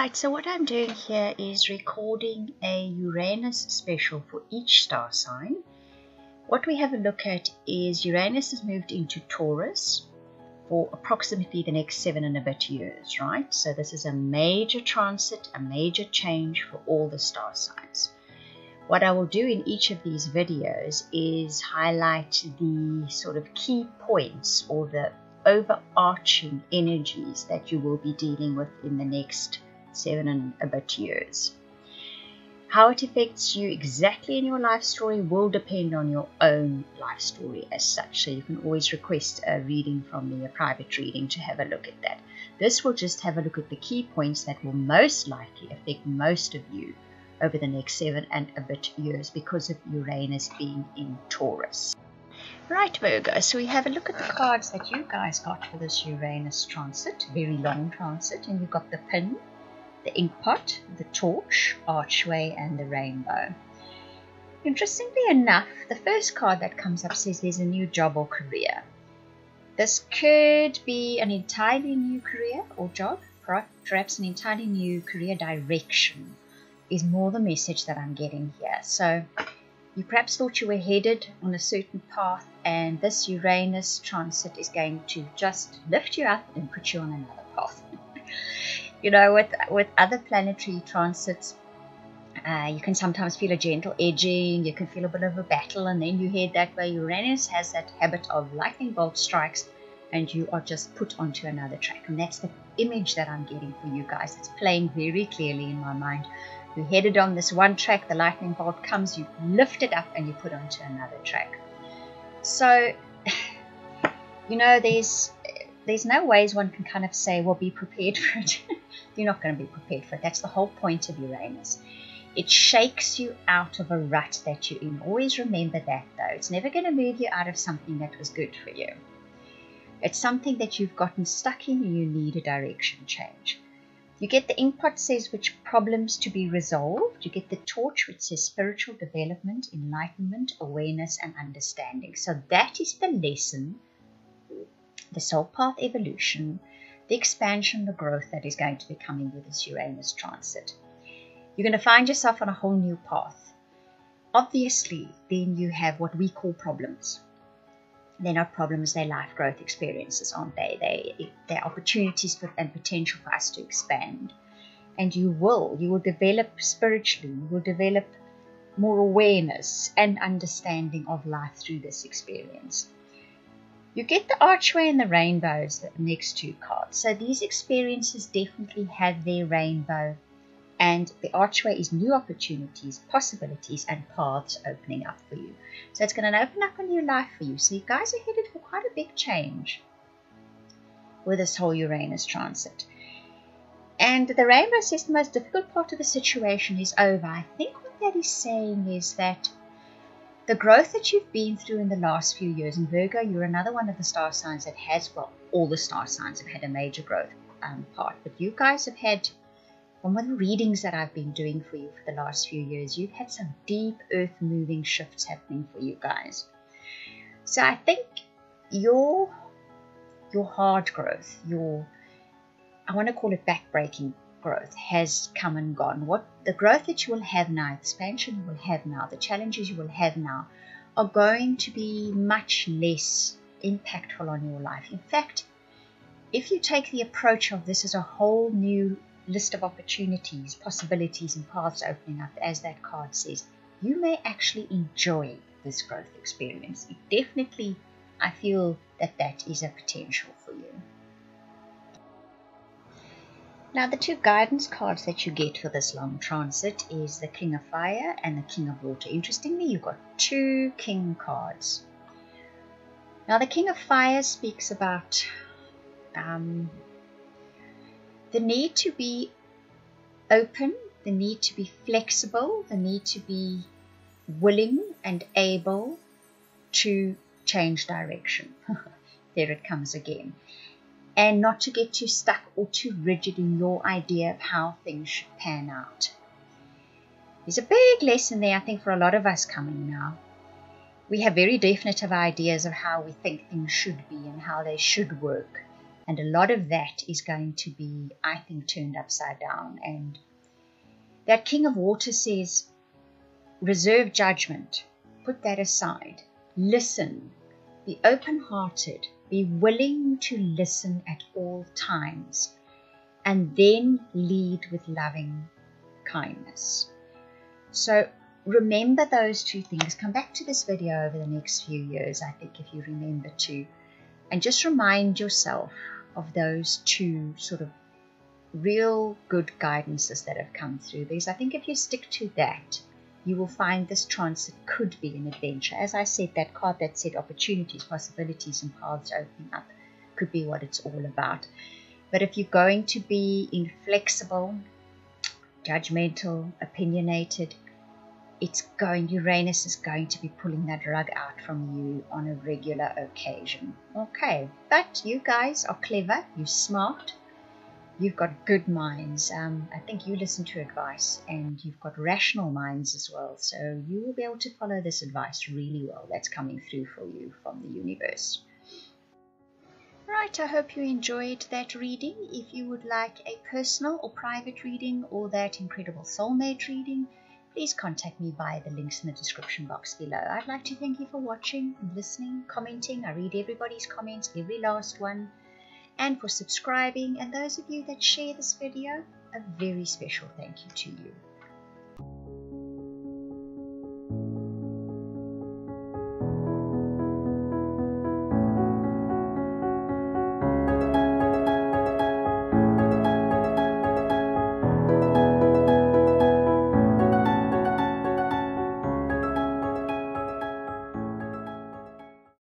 Right, so what I'm doing here is recording a Uranus special for each star sign. What we have a look at is Uranus has moved into Taurus for approximately the next 7 and a bit years, right? So this is a major transit, a major change for all the star signs. What I will do in each of these videos is highlight the sort of key points or the overarching energies that you will be dealing with in the next 7 and a bit years. How it affects you exactly in your life story will depend on your own life story as such. So you can always request a reading from me, a private reading, to have a look at that. This will just have a look at the key points that will most likely affect most of you over the next 7 and a bit years because of Uranus being in Taurus. Right, Virgo, so we have a look at the cards that you guys got for this Uranus transit, very long transit, and you've got the pin, the inkpot, the torch, archway, and the rainbow. Interestingly enough, the first card that comes up says there's a new job or career. This could be an entirely new career or job, perhaps an entirely new career direction is more the message that I'm getting here. So you perhaps thought you were headed on a certain path, and this Uranus transit is going to just lift you up and put you on another path. You know, with other planetary transits, you can sometimes feel a gentle edging, you can feel a bit of a battle, and then you head that way. Uranus has that habit of lightning bolt strikes, and you are just put onto another track. And that's the image that I'm getting for you guys. It's playing very clearly in my mind. You headed on this one track, the lightning bolt comes, you lift it up, and you put onto another track. So, you know, there's no ways one can kind of say, well, be prepared for it. You're not going to be prepared for it. That's the whole point of Uranus. It shakes you out of a rut that you're in. Always remember that, though. It's never going to move you out of something that was good for you. It's something that you've gotten stuck in and you need a direction change. You get the inkpot says which problems to be resolved. You get the torch which says spiritual development, enlightenment, awareness, and understanding. So that is the lesson, the soul path evolution, the expansion, the growth that is going to be coming with this Uranus transit. You're going to find yourself on a whole new path. Obviously, then you have what we call problems. They're not problems, they're life growth experiences, aren't they? They're opportunities for, and potential for us to expand. And you will develop spiritually, you will develop more awareness and understanding of life through this experience. You get the archway and the rainbows, the next two cards. So these experiences definitely have their rainbow. And the archway is new opportunities, possibilities, and paths opening up for you. So it's going to open up a new life for you. So you guys are headed for quite a big change with this whole Uranus transit. And the rainbow says the most difficult part of the situation is over. I think what that is saying is that the growth that you've been through in the last few years, and Virgo, you're another one of the star signs that has, well, all the star signs have had a major growth part. But you guys have had, from the readings that I've been doing for you for the last few years, you've had some deep earth-moving shifts happening for you guys. So I think your hard growth, I want to call it back-breaking growth, has come and gone. What the growth that you will have now, the expansion you will have now, the challenges you will have now are going to be much less impactful on your life. In fact, if you take the approach of this as a whole new list of opportunities, possibilities, and paths opening up, as that card says, you may actually enjoy this growth experience. It definitely, I feel that is a potential for you. Now, the two guidance cards that you get for this long transit is the King of Fire and the King of Water. Interestingly, you've got two King cards. Now, the King of Fire speaks about the need to be open, the need to be flexible, the need to be willing and able to change direction. There it comes again. And not to get too stuck or too rigid in your idea of how things should pan out. There's a big lesson there, I think, for a lot of us coming now. We have very definitive ideas of how we think things should be and how they should work. And a lot of that is going to be, I think, turned upside down. And that King of Water says, reserve judgment, put that aside, listen, be open-hearted, be willing to listen at all times, and then lead with loving kindness. So remember those two things. Come back to this video over the next few years, I think, if you remember to, and just remind yourself of those two sort of real good guidances that have come through. Because I think if you stick to that, you will find this transit could be an adventure. As I said, that card that said opportunities, possibilities, and paths opening up could be what it's all about. But if you're going to be inflexible, judgmental, opinionated, Uranus is going to be pulling that rug out from you on a regular occasion. Okay, but you guys are clever, you're smart, you've got good minds. I think you listen to advice, and you've got rational minds as well. So you will be able to follow this advice really well that's coming through for you from the universe. Right, I hope you enjoyed that reading. If you would like a personal or private reading, or that incredible soulmate reading, please contact me via the links in the description box below. I'd like to thank you for watching, listening, commenting. I read everybody's comments, every last one. And for subscribing, and those of you that share this video, a very special thank you to you.